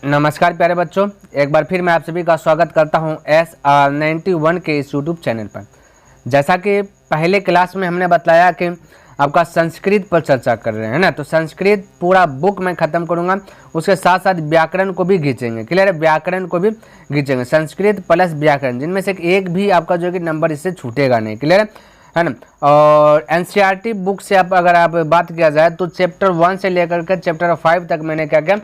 नमस्कार प्यारे बच्चों, एक बार फिर मैं आप सभी का स्वागत करता हूं SR91 के इस यूट्यूब चैनल पर। जैसा कि पहले क्लास में हमने बताया कि आपका संस्कृत पर चर्चा कर रहे हैं ना, तो संस्कृत पूरा बुक मैं ख़त्म करूंगा, उसके साथ साथ व्याकरण को भी खींचेंगे। क्लियर है? व्याकरण को भी खींचेंगे, संस्कृत प्लस व्याकरण, जिनमें से एक भी आपका जो कि नंबर इससे छूटेगा नहीं। क्लियर है ना? और NCERT बुक से अगर आप बात किया जाए तो चैप्टर 1 से लेकर के चैप्टर 5 तक मैंने क्या क्या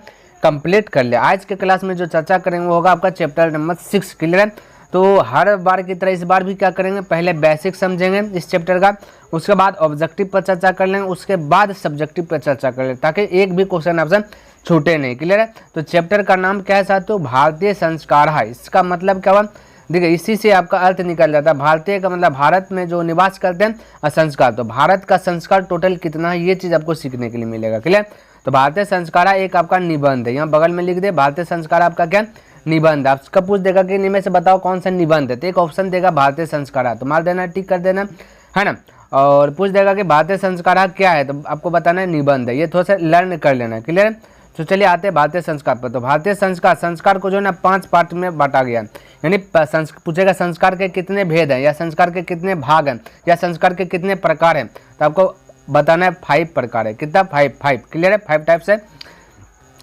कंप्लीट कर लिया। आज के क्लास में जो चर्चा करेंगे वो होगा आपका चैप्टर नंबर 6। क्लियर है? तो हर बार की तरह इस बार भी क्या करेंगे, पहले बेसिक समझेंगे इस चैप्टर का, उसके बाद ऑब्जेक्टिव पर चर्चा कर लेंगे, उसके बाद सब्जेक्टिव पर चर्चा कर लेंगे, ताकि एक भी क्वेश्चन आपसे छूटे नहीं। क्लियर है? तो चैप्टर का नाम क्या है साथियों? भारतीय संस्कार है। इसका मतलब क्या हुआ? देखिए, इसी से आपका अर्थ निकल जाता है। भारतीय का मतलब भारत में जो निवास करते हैं, और संस्कार, तो भारत का संस्कार टोटल कितना है, ये चीज़ आपको सीखने के लिए मिलेगा। क्लियर? तो भारतीय संस्कार एक आपका निबंध है, यहाँ बगल में लिख दे भारतीय संस्कार आपका क्या निबंध। आपका पूछ देगा कि इनमें से बताओ कौन सा निबंध है, तो एक ऑप्शन देगा भारतीय संस्कार, तो मार देना, टिक कर देना, है ना। और पूछ देगा कि भारतीय संस्कार क्या है, तो आपको बताना है निबंध है। ये थोड़ा सा लर्न कर लेना। क्लियर है? तो चलिए आते हैं भारतीय संस्कार पर। तो भारतीय संस्कार को जो है ना 5 पार्ट में बांटा गया, यानी पूछेगा संस्कार के कितने भेद हैं, या संस्कार के कितने भाग हैं, या संस्कार के कितने प्रकार हैं, तो आपको बताना है 5 प्रकार है। कितना? 5। क्लियर है? 5 टाइप्स है।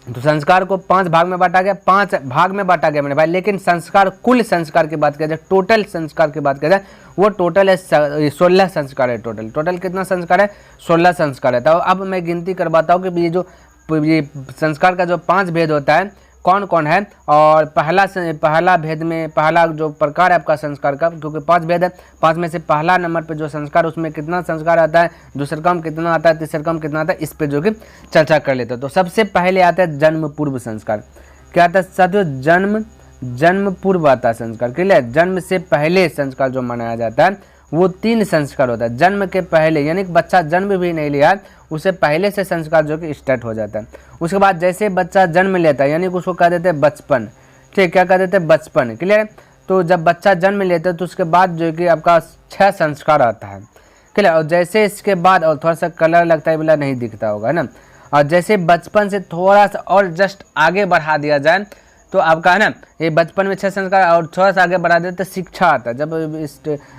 तो संस्कार को 5 भाग में बांटा गया, 5 भाग में बांटा गया मेरे भाई। लेकिन संस्कार, कुल संस्कार की बात किया जाए, टोटल संस्कार की बात किया जाए, वो टोटल है 16 संस्कार है। टोटल कितना संस्कार है? 16 संस्कार है। तो अब मैं गिनती करवाता हूँ कि ये संस्कार का जो 5 भेद होता है कौन कौन है। और पहला भेद में पहला जो प्रकार है आपका संस्कार का, क्योंकि 5 भेद है, 5 में से पहला नंबर पे जो संस्कार, उसमें कितना संस्कार आता है, दूसरे क्रम कितना आता है, तीसरे क्रम कितना आता है, इस पे जो कि चर्चा कर लेते हैं। तो सबसे पहले आता है जन्म पूर्व संस्कार। क्या आता है साथियों? जन्म पूर्व आता है संस्कार। क्लियर? जन्म से पहले संस्कार जो मनाया जाता है वो 3 संस्कार होता है। जन्म के पहले, यानी कि बच्चा जन्म भी नहीं लिया, उससे पहले से संस्कार जो कि स्टार्ट हो जाता है। उसके बाद जैसे बच्चा जन्म लेता है, यानी कि उसको कह देते हैं बचपन। ठीक, क्या कह देते हैं? बचपन। क्लियर है? तो जब बच्चा जन्म लेता है तो उसके बाद जो कि आपका 6 संस्कार आता है। क्लियर? और जैसे इसके बाद, और थोड़ा सा कलर लगता है बोला नहीं दिखता होगा, है ना। और जैसे बचपन से थोड़ा सा और जस्ट आगे बढ़ा दिया जाए तो आपका है ना, ये बचपन में 6 संस्कार, और थोड़ा सा आगे बढ़ा देते शिक्षा आता है। जब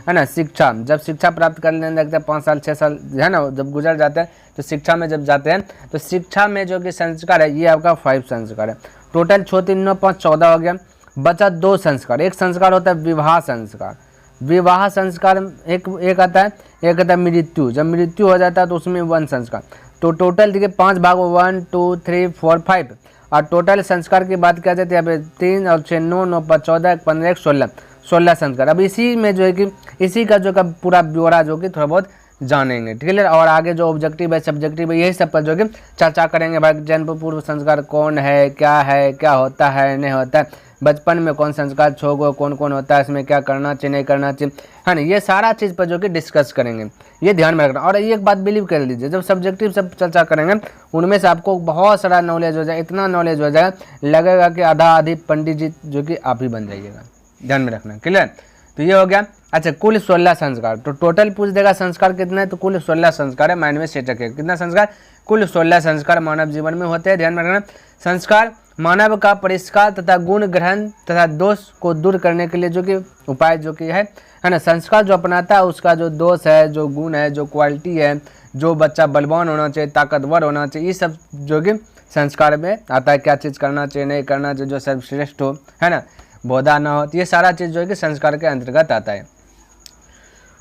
है ना शिक्षा, जब शिक्षा प्राप्त करने लगता है 5 साल 6 साल, है ना, जब गुजर जाते हैं तो शिक्षा में जब जाते हैं तो शिक्षा में जो कि संस्कार है ये आपका 5 संस्कार है। टोटल 6 3 9 5 14 हो गया। बचा 2 संस्कार। एक संस्कार होता है विवाह संस्कार। विवाह संस्कार एक आता है, एक आता है मृत्यु। जब मृत्यु हो जाता है तो उसमें 1 संस्कार। तो टोटल देखिए 5 भाग, 1 2 3 4 5। और टोटल संस्कार की बात किया जाए तो यहाँ पे 3 और 6 9 9 5 14 15 1 16 संस्कार। अब इसी में जो है कि इसी का जो का पूरा ब्यौरा जो कि थोड़ा बहुत जानेंगे। ठीक है? और आगे जो ऑब्जेक्टिव है, सब्जेक्टिव है, यही सब पर जो कि चर्चा करेंगे। भाई जन्म पूर्व संस्कार कौन है, क्या होता है, नहीं होता है, बचपन में कौन संस्कार छोड़ो, कौन कौन होता है, इसमें क्या करना चाहिए, नहीं करना चाहिए, है ना, ये सारा चीज़ पर जो कि डिस्कस करेंगे। ये ध्यान में रखना। और एक बात बिलीव कर लीजिए, जब सब्जेक्टिव सब चर्चा करेंगे उनमें से आपको बहुत सारा नॉलेज हो जाए, इतना नॉलेज हो जाएगा लगेगा कि आधा आधी पंडित जी जो कि आप ही बन जाइएगा। ध्यान में रखना। क्लियर? तो ये हो गया। अच्छा, कुल 16 संस्कार। तो टोटल पूछ देगा संस्कार कितना है, तो कुल 16 संस्कार है। माइंड में सेट रखिए कितना संस्कार? कुल 16 संस्कार मानव जीवन में होते हैं। ध्यान में रखना। संस्कार मानव का परिष्कार तथा गुण ग्रहण तथा दोष को दूर करने के लिए जो कि उपाय जो कि है ना। संस्कार जो अपनाता है उसका जो दोष है, जो गुण है, जो क्वालिटी है, जो बच्चा बलवान होना चाहिए, ताकतवर होना चाहिए, ये सब जो कि संस्कार में आता है। क्या चीज़ करना चाहिए, नहीं करना चाहिए, जो सर्वश्रेष्ठ हो, है ना, बोधा ना हो, ये सारा चीज़ जो है कि संस्कार के अंतर्गत आता है।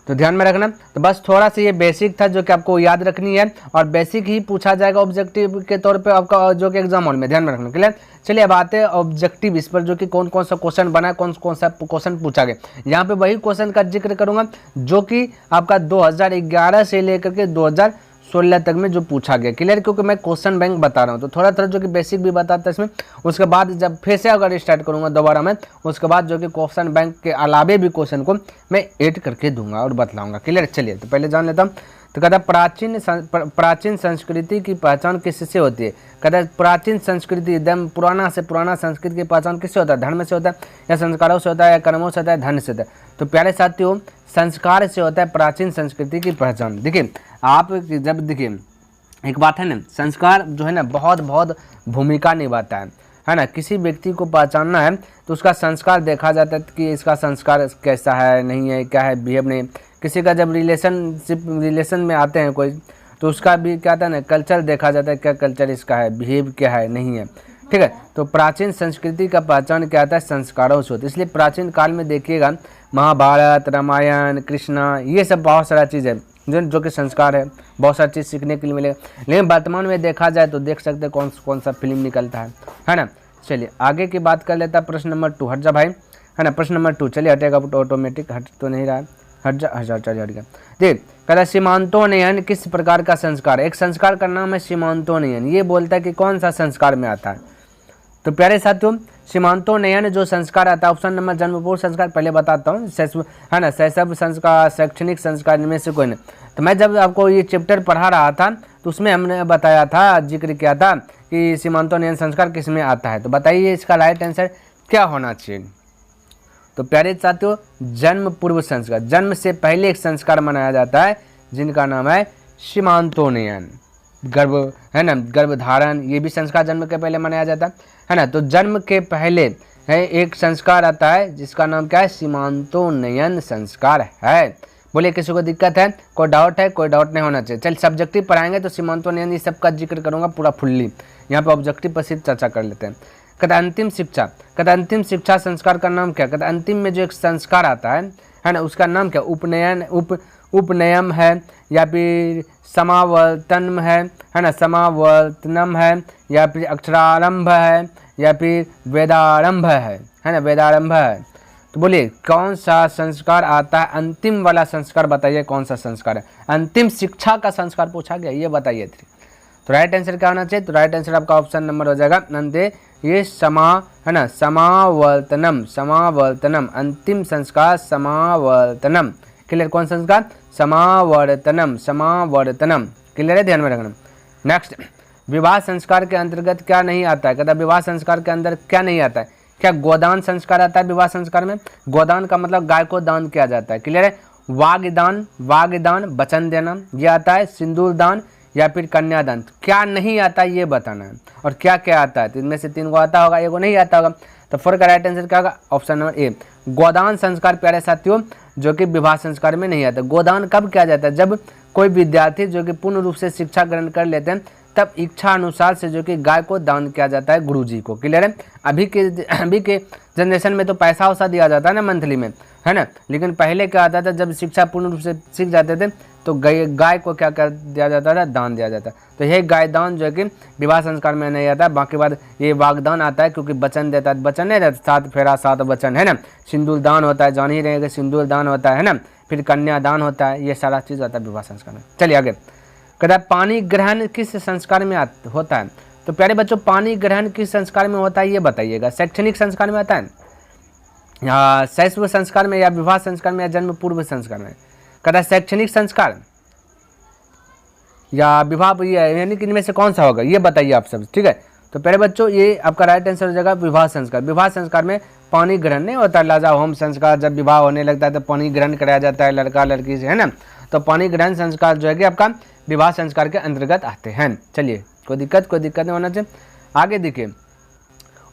तो ध्यान में रखना। तो बस थोड़ा सा ये बेसिक था जो कि आपको याद रखनी है, और बेसिक ही पूछा जाएगा ऑब्जेक्टिव के तौर पे आपका जो कि एग्जाम हॉल में। ध्यान में रखना। क्लियर? चलिए अब आते हैं ऑब्जेक्टिव, इस पर जो कि कौन कौन सा क्वेश्चन बना है, कौन कौन सा क्वेश्चन पूछा गया। यहाँ पे वही क्वेश्चन का जिक्र करूंगा जो कि आपका 2011 से लेकर के 2016 तक में जो पूछा गया। क्लियर? क्योंकि मैं क्वेश्चन बैंक बता रहा हूँ तो थोड़ा थोड़ा जो कि बेसिक भी बताता है इसमें। उसके बाद जब फिर से अगर स्टार्ट करूँगा दोबारा मैं, उसके बाद जो कि क्वेश्चन बैंक के अलावे भी क्वेश्चन को मैं ऐड करके दूंगा और बतलाऊंगा। क्लियर? चलिए तो पहले जान लेता हूँ। तो कहता है प्राचीन संस्कृति की पहचान किससे होती है? कहता है प्राचीन संस्कृति, एकदम पुराना से पुराना संस्कृति की पहचान किससे होता है? धर्म से होता है, या संस्कारों से होता है, या कर्मों से होता है, धन से होता है? तो प्यारे साथियों, संस्कार से होता है प्राचीन संस्कृति की पहचान। देखिए आप जब देखिए एक बात है ना, संस्कार जो है ना बहुत बहुत भूमिका निभाता है। है ना, किसी व्यक्ति को पहचानना है तो उसका संस्कार देखा जाता है कि इसका संस्कार कैसा है, नहीं है, क्या है, बिहेव नहीं। किसी का जब रिलेशन में आते हैं कोई, तो उसका भी क्या था ना, कल्चर देखा जाता है, क्या कल्चर इसका है, बिहेव क्या है, नहीं है, ठीक है। तो प्राचीन संस्कृति का पहचान क्या आता है, संस्कारों से होती है। इसलिए प्राचीन काल में देखिएगा महाभारत, रामायण, कृष्णा, ये सब बहुत सारा चीज़ है जो कि संस्कार है, बहुत सारी चीज़ सीखने के लिए मिलेगा। लेकिन वर्तमान में देखा जाए तो देख सकते हैं कौन सा फिल्म निकलता है ना। चलिए आगे की बात कर लेता है, प्रश्न नंबर 2 हट जा भाई, है ना, प्रश्न नंबर 2 चलिए हटेगा, ऑटोमेटिक हट तो नहीं रहा, हट जा चलिए हट गया। देख कहता सीमांतोन्नयन किस प्रकार का संस्कार, एक संस्कार का नाम है सीमांतोन्नयन, ये बोलता है कि कौन सा संस्कार में आता है। तो प्यारे साथियों सीमांतोन्नयन जो संस्कार आता है, ऑप्शन नंबर जन्म पूर्व संस्कार पहले बताता हूँ, है ना, शैशव संस्कार, शैक्षणिक संस्कार, इनमें से कोई नहीं। तो मैं जब आपको ये चैप्टर पढ़ा रहा था तो उसमें हमने बताया था, जिक्र किया था कि सीमांतोन्नयन संस्कार किस में आता है। तो बताइए इसका राइट आंसर क्या होना चाहिए। तो प्यारे साथियों जन्म पूर्व संस्कार, जन्म से पहले एक संस्कार मनाया जाता है जिनका नाम है सीमांतोन्नयन। गर्भ, है ना, गर्भधारण, ये भी संस्कार जन्म के पहले मनाया जाता है ना। तो जन्म के पहले है एक संस्कार आता है जिसका नाम क्या है, सीमांतोन्नयन संस्कार है। बोलिए किसी को दिक्कत है, कोई डाउट है, कोई डाउट नहीं होना चाहिए। चल सब्जेक्टिव पढ़ाएंगे तो सीमांतोन्नयन ये सब का जिक्र करूंगा पूरा फुल्ली, यहाँ पे ऑब्जेक्टिव पर सिर्फ चर्चा कर लेते हैं। कहता अंतिम शिक्षा, कहता अंतिम शिक्षा संस्कार का नाम क्या, कहता अंतिम में जो एक संस्कार आता है ना, उसका नाम क्या, उपनयन, उपनयन है या फिर समावर्तन है ना, समावर्तनम है या फिर अक्षरारंभ है या फिर वेदारंभ है ना, वेदारंभ है। तो बोलिए कौन सा संस्कार आता है, अंतिम वाला संस्कार बताइए कौन सा संस्कार है। अंतिम शिक्षा का संस्कार पूछा गया, ये बताइए। तो राइट आंसर क्या होना चाहिए, तो राइट आंसर आपका ऑप्शन नंबर हो जाएगा नंदे, ये है ना, समावर्तनम, समावर्तनम, अंतिम संस्कार समावर्तनम। क्लियर, कौन संस्कार, समावर्तनम, समावर्तनम। क्लियर है, ध्यान में रखना। नेक्स्ट, विवाह संस्कार के अंतर्गत क्या नहीं आता है, कहता विवाह संस्कार के अंदर क्या नहीं आता है, क्या गोदान संस्कार आता है विवाह संस्कार में। गोदान का मतलब गाय को दान किया जाता है। क्लियर है, वागदान, वागदान वचन देना, ये आता है। सिंदूर दान या फिर कन्यादान, क्या नहीं आता है ये बताना है, और क्या क्या आता है। तो इनमें से 3 को आता होगा, 1 को नहीं आता होगा। तो 4 का राइट आंसर क्या होगा, ऑप्शन नंबर ए, गोदान संस्कार। प्यारे साथियों जो कि विवाह संस्कार में नहीं आता। गोदान कब किया जाता है, जब कोई विद्यार्थी जो कि पूर्ण रूप से शिक्षा ग्रहण कर लेते हैं तब इच्छा अनुसार से जो कि गाय को दान किया जाता है गुरुजी को। क्लियर है, अभी के जनरेशन में तो पैसा वैसा दिया जाता है ना मंथली में, है ना, लेकिन पहले क्या आता था, जब शिक्षा पूर्ण रूप से सीख जाते थे तो गाय को क्या कर दिया जाता था, दान दिया जाता। तो यह गाय दान जो है कि विवाह संस्कार में नहीं आता। बाकी बात ये वागदान आता है क्योंकि वचन देता है, वचन नहीं रहता, 7 फेरा 7 वचन, है ना। सिंदूर दान होता है, जान ही रहेगा, सिंदूर दान होता है ना, फिर कन्यादान होता है, ये सारा चीज़ होता है विवाह संस्कार में। चलिए आगे, कहता है पानी ग्रहण किस संस्कार में होता है। तो प्यारे बच्चों पानी ग्रहण किस संस्कार में होता है ये बताइएगा। शैक्षणिक संस्कार में आता है या शैशव संस्कार में या विवाह संस्कार में या जन्म पूर्व संस्कार में। कहता है शैक्षणिक संस्कार या विवाह, यानी कि इनमें से कौन सा होगा ये बताइए आप सब, ठीक है। तो प्यारे बच्चों ये आपका राइट आंसर हो जाएगा विवाह संस्कार। विवाह संस्कार में पानी ग्रहण नहीं होता, लाजा होम संस्कार, जब विवाह होने लगता है तो पानी ग्रहण कराया जाता है लड़का लड़की से, है ना। तो पानी ग्रहण संस्कार जो है कि आपका विवाह संस्कार के अंतर्गत आते हैं। चलिए कोई दिक्कत नहीं होना चाहिए। आगे देखिए,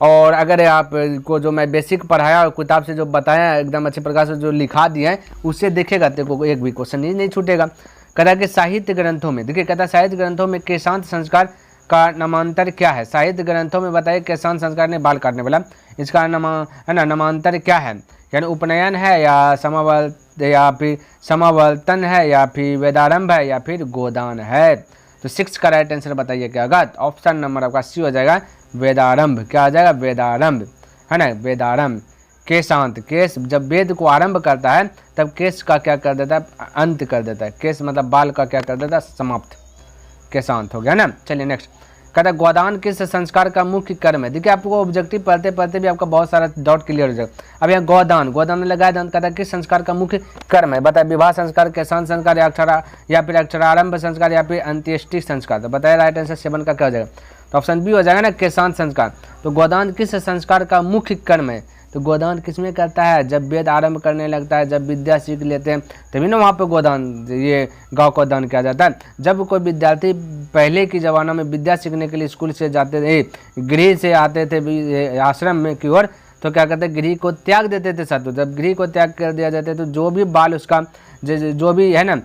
और अगर आप को जो मैं बेसिक पढ़ाया और किताब से जो बताया एकदम अच्छे प्रकार से जो लिखा दिया है उससे देखेगा तो एक भी क्वेश्चन नहीं छूटेगा। कहता है कि साहित्य ग्रंथों में, देखिए कहता है साहित्य ग्रंथों में केशांत संस्कार का नामांतर क्या है। साहित्य ग्रंथों में बताइए केशांत संस्कार ने बाल काटने वाला, इसका नामांतर क्या है, यानी उपनयन है या फिर समावर्तन है या फिर वेदारंभ है या फिर गोदान है। तो 6 का राइट आंसर बताइए क्या होगा। ऑप्शन नंबर आपका सी हो जाएगा वेदारंभ। क्या हो जाएगा, वेदारंभ, है ना, वेदारंभ। केशांत, केश जब वेद को आरंभ करता है तब केश का क्या कर देता है, अंत कर देता है। केश मतलब बाल का क्या कर देता है, समाप्त, केशांत हो गया ना। चलिए नेक्स्ट, कहता है गोदान किस संस्कार का मुख्य कर्म है। देखिए आपको ऑब्जेक्टिव पढ़ते पढ़ते भी आपका बहुत सारा डाउट क्लियर हो जाएगा। अब यहाँ गोदान में लगाया दान, कहता है किस संस्कार का मुख्य कर्म है। बताए विवाह संस्कार, केशांत संस्कार या फिर अक्षरारंभ संस्कार या फिर अंत्येष्टि संस्कार। तो बताया राइट आंसर 7 का क्या हो जाएगा, तो ऑप्शन बी हो जाएगा ना, केशांत संस्कार। तो गोदान किस संस्कार का मुख्य कर्म है, तो गोदान किसमें करता है? जब वेद आरंभ करने लगता है, जब विद्या सीख लेते हैं तभी ना वहाँ पे गोदान, ये गाँव को दान किया जाता है। जब कोई विद्यार्थी पहले के ज़माना में विद्या सीखने के लिए स्कूल से जाते थे, गृह से आते थे आश्रम में की ओर, तो क्या करते, गृह को त्याग देते थे साधु। जब गृह को त्याग कर दिया जाता है तो जो भी बाल उसका जो भी है ना,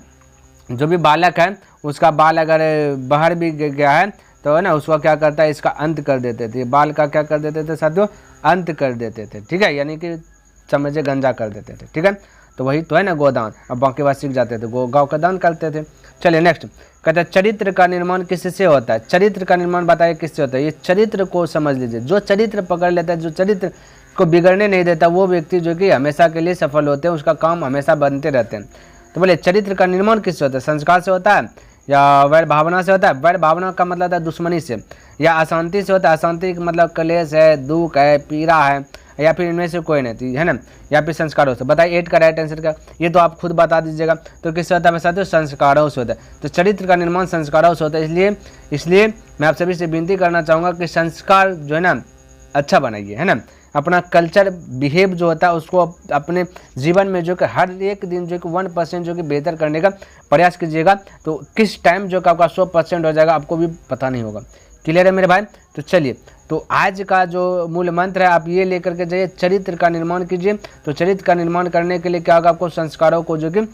जो भी बालक है उसका बाल अगर बाहर भी गया है तो है ना, उसको क्या करता है, इसका अंत कर देते थे, बाल का क्या कर देते थे साथियों, अंत कर देते थे। ठीक है, यानी कि समझे गंजा कर देते थे। ठीक है, तो वही तो है ना गोदान। अब बाकी बात सीख जाते थे, गाँव का दान करते थे। चलिए नेक्स्ट कहते हैं चरित्र का निर्माण किससे होता है? चरित्र का निर्माण बताइए किससे होता है? ये चरित्र को समझ लीजिए। जो चरित्र पकड़ लेता है, जो चरित्र को बिगड़ने नहीं देता, वो व्यक्ति जो कि हमेशा के लिए सफल होते हैं, उसका काम हमेशा बनते रहते हैं। तो बोले चरित्र का निर्माण किससे होता है? संस्कार से होता है या वैर भावना से होता है? वैर भावना का मतलब है दुश्मनी से, या अशांति से होता है? अशांति का मतलब क्लेश है, दुख है, पीड़ा है, या फिर इनमें से कोई नहीं, है ना, या फिर संस्कारों से। बताइए 8 का राइट आंसर क्या? ये तो आप खुद बता दीजिएगा। तो किससे होता है साथियों? संस्कारों से होता है। तो चरित्र का निर्माण संस्कारों से होता है। इसलिए मैं आप सभी से विनती करना चाहूँगा कि संस्कार जो है ना अच्छा बनाइए, है ना। अपना कल्चर बिहेव जो होता है उसको अपने जीवन में जो कि हर एक दिन जो कि 1% जो कि बेहतर करने का प्रयास कीजिएगा। तो किस टाइम जो कि आपका 100% हो जाएगा आपको भी पता नहीं होगा। क्लियर है मेरे भाई? तो चलिए, तो आज का जो मूल मंत्र है आप ये लेकर के जाइए, चरित्र का निर्माण कीजिए। तो चरित्र का निर्माण करने के लिए क्या होगा, आपको संस्कारों को जो कि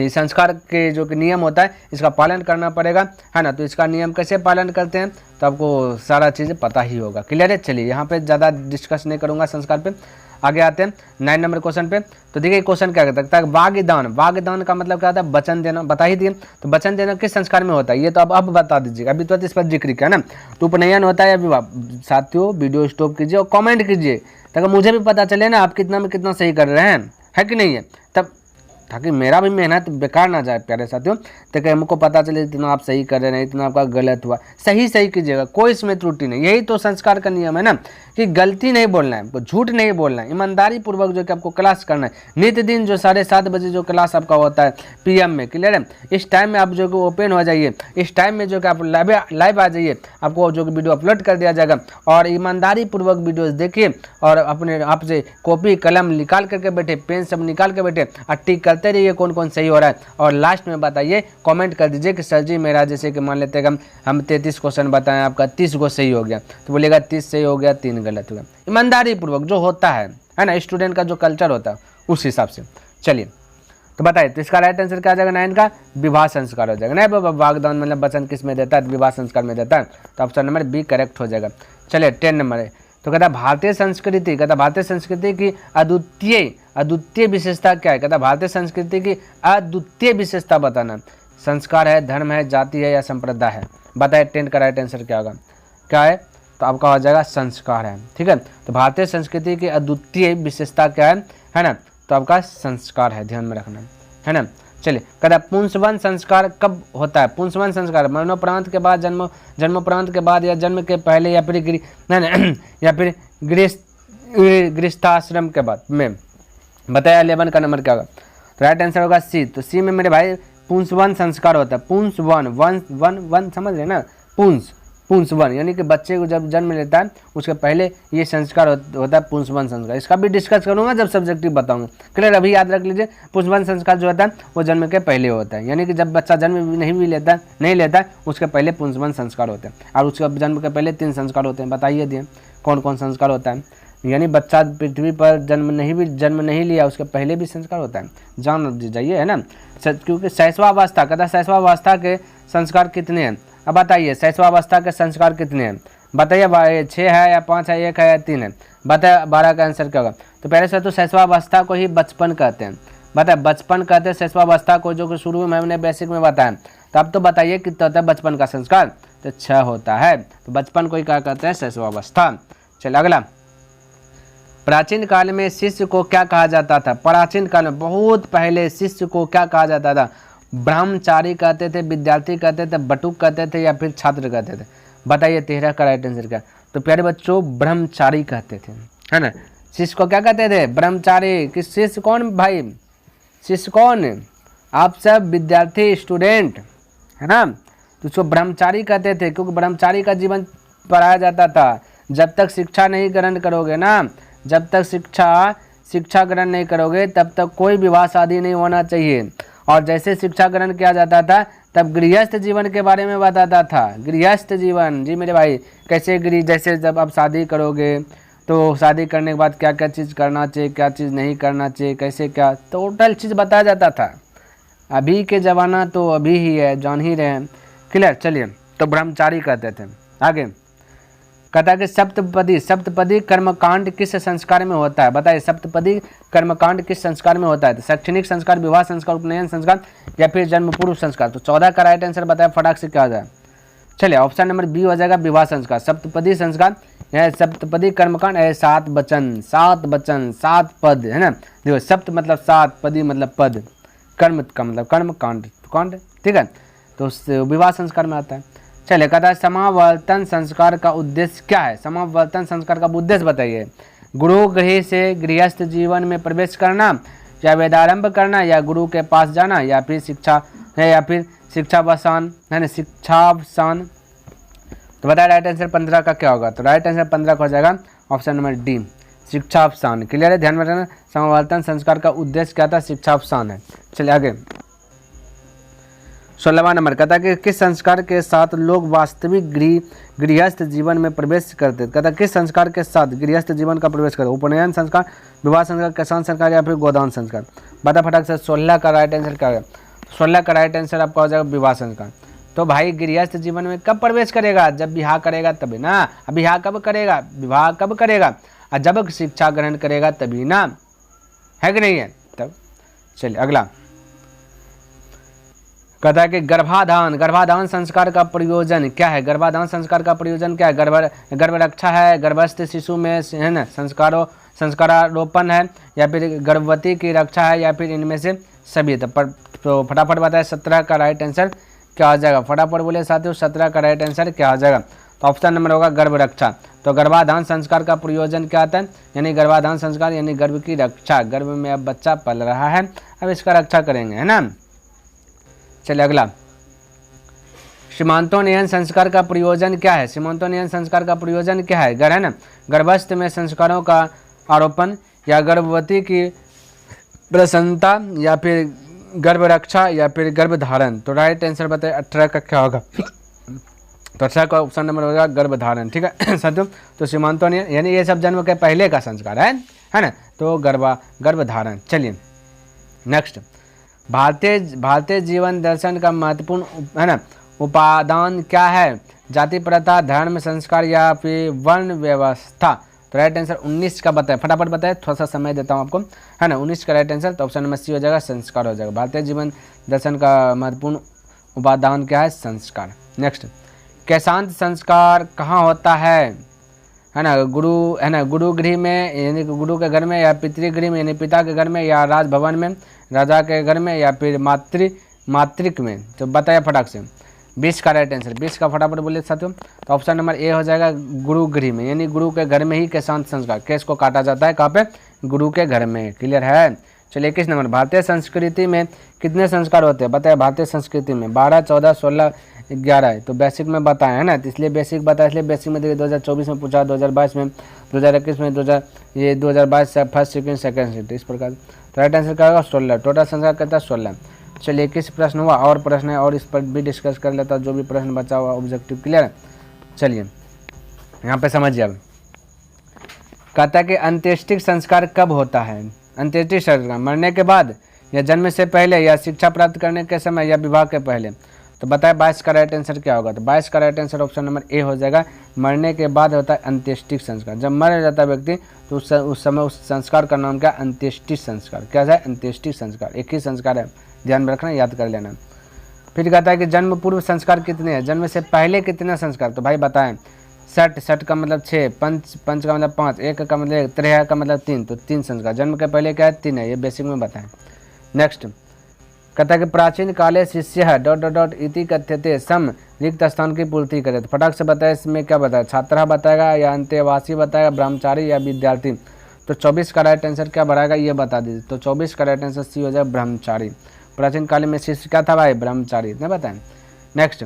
संस्कार के जो कि नियम होता है इसका पालन करना पड़ेगा, है ना। तो इसका नियम कैसे पालन करते हैं तो आपको सारा चीज़ें पता ही होगा। क्लियर है? चलिए यहाँ पे ज़्यादा डिस्कस नहीं करूँगा संस्कार पे, आगे आते हैं 9 नंबर क्वेश्चन पे। तो देखिए क्वेश्चन क्या कहता है, वाग्दान। वाग्दान का मतलब क्या होता है? वचन देना। बता ही दिए। तो वचन देना किस संस्कार में होता है ये तो अब बता दीजिएगा। अभी तो इस पर जिक्र किया ना। तो उपनयन होता है या विवाह? साथियों वीडियो स्टॉप कीजिए और कमेंट कीजिए ताकि मुझे भी पता चले ना आप कितना में कितना सही कर रहे हैं, है कि नहीं है, तब ताकि मेरा भी मेहनत बेकार ना जाए प्यारे साथियों। ताकि हमको पता चले इतना आप सही कर रहे हैं, इतना आपका गलत हुआ। सही कीजिएगा, कोई इसमें त्रुटि नहीं। यही तो संस्कार का नियम है ना कि गलती नहीं बोलना है, झूठ नहीं बोलना है, ईमानदारी पूर्वक जो कि आपको क्लास करना है। नित्य दिन जो 7:30 बजे जो क्लास आपका होता है PM में, क्लियर है? इस टाइम में आप जो कि ओपन हो जाइए, इस टाइम में जो कि आप लाइव आ जाइए, आपको जो कि वीडियो अपलोड कर दिया जाएगा और ईमानदारी पूर्वक वीडियोस देखिए और अपने आप से कॉपी कलम निकाल करके बैठे, पेन सब निकाल के बैठे और टिक करते रहिए कौन कौन सही हो रहा है। और लास्ट में बताइए, कमेंट कर दीजिए कि सर जी मेरा जैसे कि मान लेते हैं हम 33 क्वेश्चन बताएं, आपका 30 को सही हो गया, तो बोलेगा 30 सही हो गया, 3 गलत हो गया। ईमानदारी पूर्वक जो होता है ना, स्टूडेंट का जो कल्चर होता है उस हिसाब से। चलिए तो बताइए, तो इसका राइट आंसर क्या आ जाएगा? 9 का विवाह संस्कार हो जाएगा। नहीं बाबा, वाग्दान मतलब वचन किस में देता है? विवाह संस्कार में देता है। तो ऑप्शन नंबर बी करेक्ट हो जाएगा। चलिए 10 नंबर है। तो कहता भारतीय संस्कृति, कहता भारतीय संस्कृति की अद्वितीय विशेषता क्या है? कहता भारतीय संस्कृति की अद्वितीय विशेषता बताना। संस्कार है, धर्म है, जाति है या संप्रदाय है? बताए 10 का राइट आंसर क्या होगा? क्या है? तो आपका हो जाएगा संस्कार है। ठीक है, तो भारतीय संस्कृति की अद्वितीय विशेषता क्या है ना? तो आपका संस्कार है, ध्यान में रखना, है ना। चलिए कहता पुंसवन संस्कार कब होता है? पुंसवन संस्कार मरणोपरांत के बाद, जन्मोपरांत के बाद, या जन्म के पहले, या फिर गृहस्थाश्रम के बाद में। बताया 11 का नंबर क्या होगा? तो राइट आंसर होगा सी। तो सी में मेरे भाई पुंसवन संस्कार होता है। पुंसवन, वन समझ रहे ना, पुंसवन यानी कि बच्चे को जब जन्म लेता है उसके पहले ये संस्कार होता है, पुंसवन संस्कार। इसका भी डिस्कस करूंगा जब सब्जेक्टिव बताऊंगा। क्लियर? अभी याद रख लीजिए, पुंसवन संस्कार जो होता है वो जन्म के पहले होता है, यानी कि जब बच्चा जन्म नहीं लेता है उसके पहले पुंसवन संस्कार होते हैं। और उसके जन्म के पहले 3 संस्कार होते हैं। बताइए दिए कौन कौन संस्कार होता है? यानी बच्चा पृथ्वी पर जन्म नहीं लिया उसके पहले भी संस्कार होता है, जान जाइए, है ना। क्योंकि शैशवावस्था, कहता शैशवावस्था के संस्कार कितने हैं? अब बताइए शैशवावस्था के संस्कार कितने हैं? बताइए 6 है या 5 है, 1 है या 3 है? बताइए 12 का आंसर क्या होगा? तो पहले से तो शैशवावस्था को ही बचपन कहते हैं। बताए बचपन कहते हैं शैशवावस्था को, जो कि शुरू में हमने बेसिक में बताया। तो अब तो बताइए कितना होता है बचपन का संस्कार? तो 6 होता है। तो बचपन को ही क्या कहते हैं? शैशवावस्था। चलिए अगला, प्राचीन काल में शिष्य को क्या कहा जाता था? प्राचीन काल में बहुत पहले शिष्य को क्या कहा जाता था? ब्रह्मचारी कहते थे, विद्यार्थी कहते थे, बटुक कहते थे या फिर छात्र कहते थे? बताइए 13 का राइट आंसर क्या? तो प्यारे बच्चों ब्रह्मचारी कहते थे, है ना। शिष्य को क्या कहते थे? ब्रह्मचारी। किस शिष्य कौन भाई? शिष्य कौन? आप सब विद्यार्थी स्टूडेंट, है ना। तो उसको ब्रह्मचारी कहते थे क्योंकि ब्रह्मचारी का जीवन पढ़ाया जाता था। जब तक शिक्षा नहीं ग्रहण करोगे ना, जब तक शिक्षा ग्रहण नहीं करोगे तब तक कोई विवाह शादी नहीं होना चाहिए। और जैसे शिक्षा ग्रहण किया जाता था तब गृहस्थ जीवन के बारे में बताता था। गृहस्थ जीवन, जी मेरे भाई, कैसे जैसे जब आप शादी करोगे तो शादी करने के बाद क्या क्या चीज़ करना चाहिए, क्या चीज़ नहीं करना चाहिए, कैसे क्या टोटल चीज़ बताया जाता था। अभी के ज़माना तो अभी ही है, जान ही रहे हैं। क्लियर। चलिए, तो ब्रह्मचारी कहते थे। आगे कहता है कि सप्तपदी कर्मकांड किस संस्कार में होता है? बताइए, सप्तपदी कर्मकांड किस संस्कार में होता है? तो शैक्षणिक संस्कार, विवाह संस्कार, उपनयन संस्कार या फिर जन्म पूर्व संस्कार। तो 14 का राइट आंसर बताया, फटाक से क्या हो जाए। चलिए, ऑप्शन नंबर बी हो जाएगा विवाह संस्कार। सप्तपदी संस्कार है सप्तपदी कर्मकांड है 7 वचन, 7 पद है ना। देखो, सप्त मतलब 7, पदी मतलब पद, कर्म का मतलब कर्मकांड, कांड, ठीक है। तो विवाह संस्कार में आता है। चलिए, कहता है समावर्तन संस्कार का उद्देश्य क्या है? समावर्तन संस्कार का उद्देश्य बताइए। गुरु गृह से गृहस्थ जीवन में प्रवेश करना, या वेदारंभ करना, या गुरु के पास जाना, या फिर शिक्षा है, या फिर शिक्षावसान है ना, शिक्षावसान। तो बताया राइट आंसर 15 का क्या होगा? तो राइट आंसर 15 का हो जाएगा ऑप्शन नंबर डी, शिक्षावसान। क्लियर है, ध्यान में रखना। समावर्तन संस्कार का उद्देश्य क्या था? शिक्षावसान है। चलिए आगे, 16वां नंबर कहता है कि किस संस्कार के साथ लोग वास्तविक गृहस्थ जीवन में प्रवेश करते? कहता है किस संस्कार के साथ गृहस्थ जीवन का प्रवेश करते? उपनयन संस्कार, विवाह संस्कार, किसान संस्कार या फिर गोदान संस्कार। बता फटाक से 16 का राइट आंसर क्या होगा? 16 का राइट आंसर आपका हो जाएगा विवाह संस्कार। तो भाई गृहस्थ जीवन में कब प्रवेश करेगा? जब विवाह करेगा तभी ना। अब विवाह कब करेगा? विवाह कब करेगा? और जब शिक्षा ग्रहण करेगा तभी ना, है कि नहीं है? तब। चलिए अगला कहता है कि गर्भाधान संस्कार का प्रयोजन क्या है? गर्भाधान संस्कार का प्रयोजन क्या है? गर्भ रक्षा है, गर्भस्थ शिशु में है ना संस्कारोपण है, या फिर गर्भवती की रक्षा है, या फिर इनमें से सभी। तो फटाफट बताए 17 का राइट आंसर क्या हो जाएगा? फटाफट बोले साथियों, 17 का राइट आंसर क्या हो जाएगा? तो ऑप्शन नंबर होगा गर्भ रक्षा। तो गर्भाधान संस्कार का प्रयोजन क्या आता है? यानी गर्भाधान संस्कार यानी गर्भ की रक्षा। गर्भ में अब बच्चा पल रहा है, अब इसका रक्षा करेंगे, है ना। चलिए अगला, सीमांतोन्नयन संस्कार का प्रयोजन क्या है? सीमांतोन्नयन संस्कार का प्रयोजन क्या है? है ना, गर्भस्थ में संस्कारों का आरोपण, या गर्भवती की प्रसन्नता, या फिर गर्भ रक्षा, या फिर गर्भधारण। तो राइट आंसर बताइए 18 का क्या होगा? तो 18 का ऑप्शन नंबर होगा गर्भधारण। ठीक है साथियों, तो सीमांतोन्नयन यानी ये सब जन्म के पहले का संस्कार है ना, तो गर्भधारण। चलिए नेक्स्ट, भारतीय जीवन दर्शन का महत्वपूर्ण है ना उपादान क्या है? जाति प्रथा, धर्म, संस्कार या फिर वर्ण व्यवस्था। तो राइट आंसर 19 का बताए, फटाफट बताए, थोड़ा सा समय देता हूँ आपको, है ना। 19 का राइट आंसर, तो ऑप्शन नंबर सी हो जाएगा, संस्कार हो जाएगा। भारतीय जीवन दर्शन का महत्वपूर्ण उपादान क्या है? संस्कार। नेक्स्ट, कैशांत संस्कार कहाँ होता है ना? गुरु गृह में यानी गुरु के घर में, या पितृगृह में यानी पिता के घर में, या राजभवन में राजा के घर में, या फिर मातृक में। तो बताया फटाक से 20 का राइट आंसर, 20 का फटाफट बोले साथियों। तो ऑप्शन नंबर ए हो जाएगा गुरु गृह में, यानी गुरु के घर में ही कैशांत संस्कार, केस को काटा जाता है कहाँ पे? गुरु के घर में। क्लियर है। चलिए 21 नंबर, भारतीय संस्कृति में कितने संस्कार होते हैं? बताया भारतीय संस्कृति में 12, 14, 16, 11 है। तो बेसिक में बताया है ना, तो इसलिए बेसिक बताया, इसलिए बेसिक में देखिए 2024 में पूछा, 2022 में, 2021 में, 2022 से फर्स्ट सेकंड सेकंड इस प्रकार। तो राइट आंसर क्या होगा? 16। टोटल संस्कार कितना? 16। चलिए 21 प्रश्न हुआ, और प्रश्न है और इस पर भी डिस्कस कर लेता, जो भी प्रश्न बचा हुआ ऑब्जेक्टिव। क्लियर है। चलिए यहाँ पे समझिए, अब कहता है कि अंत्येष्टि संस्कार कब होता है? अंत्येष्टि संस्कार मरने के बाद, या जन्म से पहले, या शिक्षा प्राप्त करने के समय, या विवाह के पहले। तो बताए 22 का राइट आंसर क्या होगा? तो 22 का right answer option number A हो जाएगा, मरने के बाद होता है अंत्येष्टि संस्कार। जब मर जाता है व्यक्ति तो उस समय उस संस्कार का नाम क्या? अंत्येष्टि संस्कार। क्या है? अंत्येष्टि संस्कार। एक ही संस्कार है, ध्यान में रखना, याद कर लेना। फिर कहता है कि जन्म पूर्व संस्कार कितने हैं? जन्म से पहले कितने संस्कार? तो भाई बताएं, 60 का मतलब 6, पंच का मतलब 5, 1 का मतलब 1, 3 का मतलब 3, तो 3 संस्कार। जन्म के पहले क्या है? 3 है, ये बेसिक में बताएं। नेक्स्ट कहता है कि प्राचीन काले शिष्य ... इति कथ्यते सम रिक्त स्थान की पूर्ति करे। तो फटाक से बताए, इसमें क्या बताया? छात्रा बताएगा, या अंतेवासी बताएगा, ब्रह्मचारी या विद्यार्थी। तो 24 का राइट आंसर क्या बढ़ाएगा ये बता दीजिए। तो 24 का राइट आंसर सी हो जाए, ब्रह्मचारी। प्राचीन काल में शिष्य क्या था भाई? ब्रह्मचारी। इतना बताएं। नेक्स्ट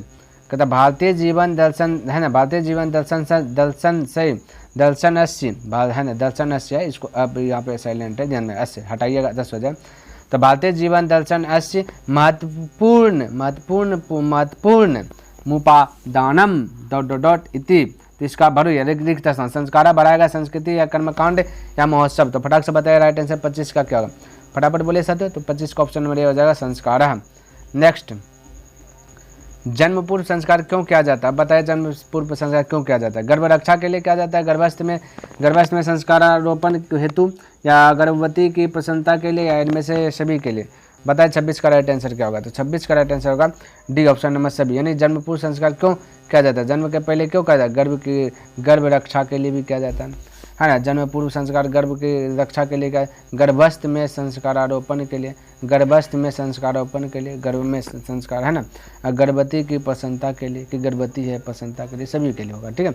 कहता भारतीय जीवन दर्शन है ना, भारतीय जीवन दर्शन से दर्शन अस्य है ना, दर्शन अस्य है, इसको अब यहाँ पे साइलेंट है, ध्यान में अस्य हटाइएगा 10 हो जाए। तो भारतीय जीवन दर्शन अस्य महत्वपूर्ण मुपादानम डॉट इति। तो इसका भरो रिक्त स्थान संस्कारा बढ़ाएगा संस्कृति या कर्मकांड या महोत्सव। तो फटाक से बताइए राइट आंसर 25 का क्या होगा, फटाफट बोले साथ। तो 25 का ऑप्शन नंबर ए हो जाएगा संस्कारा। नेक्स्ट, जन्म पूर्व संस्कार क्यों किया जाता है, बताइए जन्म पूर्व संस्कार क्यों किया जाता है। गर्भ रक्षा के लिए किया जाता है, गर्भस्थ में संस्कारारोपण हेतु, या गर्भवती की प्रसन्नता के लिए, या इनमें से सभी के लिए। बताइए 26 का राइट आंसर क्या होगा। तो 26 का राइट आंसर होगा डी ऑप्शन नंबर सभी। यानी जन्म पूर्व संस्कार क्यों किया जाता है, जन्म के पहले क्यों किया जाता है, गर्भ रक्षा के लिए भी किया जाता है ना। जन्म पूर्व संस्कार गर्भ की रक्षा के लिए, गर्भस्थ में संस्कारारोपण के लिए, गर्भस्थ में संस्कारोपण के लिए, गर्भ में संस्कार है ना, गर्भवती की प्रसन्नता के लिए, कि गर्भवती है प्रसन्नता के लिए, सभी के लिए होगा। ठीक है,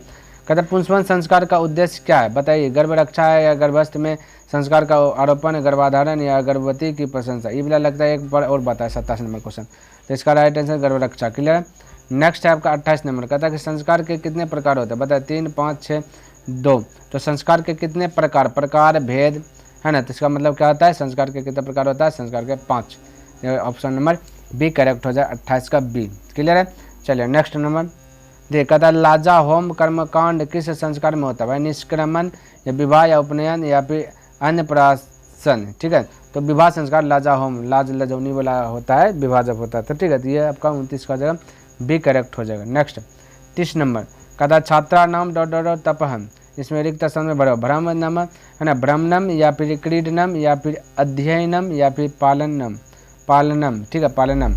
कहते पुंसवन संस्कार का उद्देश्य क्या है, बताइए। गर्भ रक्षा है, या गर्भस्थ में संस्कार का आरोपण, गर्भाधारण, या गर्भवती की प्रशंसा। ये वाला लगता है एक बार और बताया 27 नंबर क्वेश्चन। तो इसका राइट आंसर गर्भ रक्षा। क्लियर है। नेक्स्ट है आपका 28 नंबर, कहता है कि संस्कार के कितने प्रकार होते हैं, बताए 3, 5, 6, 2। तो संस्कार के कितने प्रकार भेद है ना। तो इसका मतलब क्या होता है, संस्कार के कितने प्रकार होता है, संस्कार के 5। ऑप्शन नंबर बी करेक्ट हो जाए, 28 का बी। क्लियर है। चलिए नेक्स्ट नंबर देखा था, लाजा होम कर्मकांड किस संस्कार में होता है भाई, निष्क्रमण या विवाह या उपनयन या फिर अन्नप्राशन। ठीक है, तो विवाह संस्कार लाजा होम, लाज लजौनी वाला होता है विवाह जब होता है। तो ठीक है, तो ये आपका 29 का जगह बी करेक्ट हो जाएगा। नेक्स्ट 30 नंबर, कदा छात्रा नाम डॉट तपहम, इसमें रिक्त स्थान में भरो, भ्रम नम है ना, भ्रमणम या फिर क्रीडनम या फिर अध्ययनम या फिर पालनम। ठीक है, पालनम।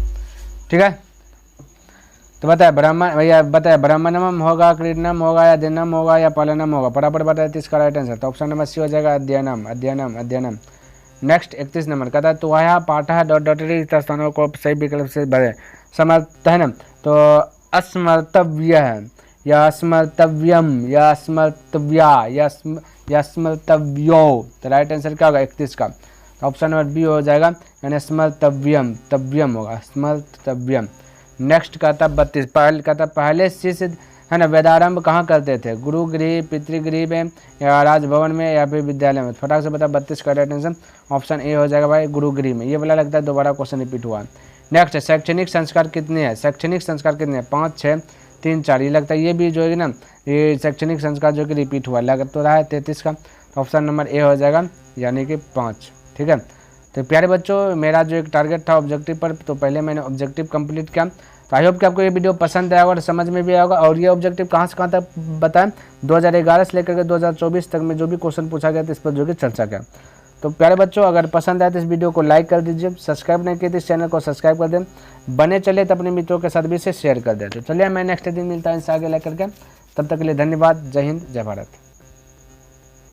ठीक है, तो बताए ब्राह्मण भैया, बताए ब्राह्मणम होगा, क्रीडनम होगा, या अध्ययनम होगा, या पालनम होगा, फटाफट बताए। तो इसका राइट आंसर तो ऑप्शन नंबर सी हो जाएगा, अध्ययनम। नेक्स्ट 31 नंबर, कहता है तो वह पाठ डॉट रिक्त स्थानों को सही विकल्प से भरे, समर्थ है ना। तो अस्मर्तव्य है, या स्मर्तव्यम, या स्मर्तव्या, या स्मर्तव्यो। तो राइट आंसर क्या होगा 31 का, ऑप्शन नंबर बी हो जाएगा, यानी स्मर्तव्यम, तव्यम होगा, स्मर्तव्यम। नेक्स्ट कहता 32, पहले शिष्य है ना वेदारंभ कहाँ करते थे, गुरुगृह, पितृगृह में, या राजभवन में, या फिर विद्यालय में। फटाक से बता 32 का राइट आंसर ऑप्शन ए हो जाएगा भाई, गुरुगृह में। ये वाला लगता है दोबारा क्वेश्चन रिपीट हुआ। नेक्स्ट शैक्षणिक संस्कार कितने हैं, शैक्षणिक संस्कार कितने हैं, 5, 6, 3, 4। ये लगता है ये भी जो है ना, ये शैक्षणिक संस्कार जो कि रिपीट हुआ लग तो रहा है 33 का, ऑप्शन नंबर ए हो जाएगा, यानी कि 5। ठीक है, तो प्यारे बच्चों मेरा जो एक टारगेट था ऑब्जेक्टिव पर, तो पहले मैंने ऑब्जेक्टिव कंप्लीट किया। तो आई होप कि आपको ये वीडियो पसंद आया और समझ में भी आया होगा। और ये ऑब्जेक्टिव कहाँ से कहाँ तक बताएं, 2011 से लेकर के 2024 तक में जो भी क्वेश्चन पूछा गया था इस पर जो कि चर्चा किया। तो प्यारे बच्चों अगर पसंद आए तो इस वीडियो को लाइक कर दीजिए, सब्सक्राइब नहीं किए तो इस चैनल को सब्सक्राइब कर दें, बने चले तो अपने मित्रों के साथ भी इसे शेयर कर दें। तो चलिए मैं नेक्स्ट दिन मिलता है इनसे आगे लेकर के, तब तक के लिए धन्यवाद। जय हिंद, जय भारत।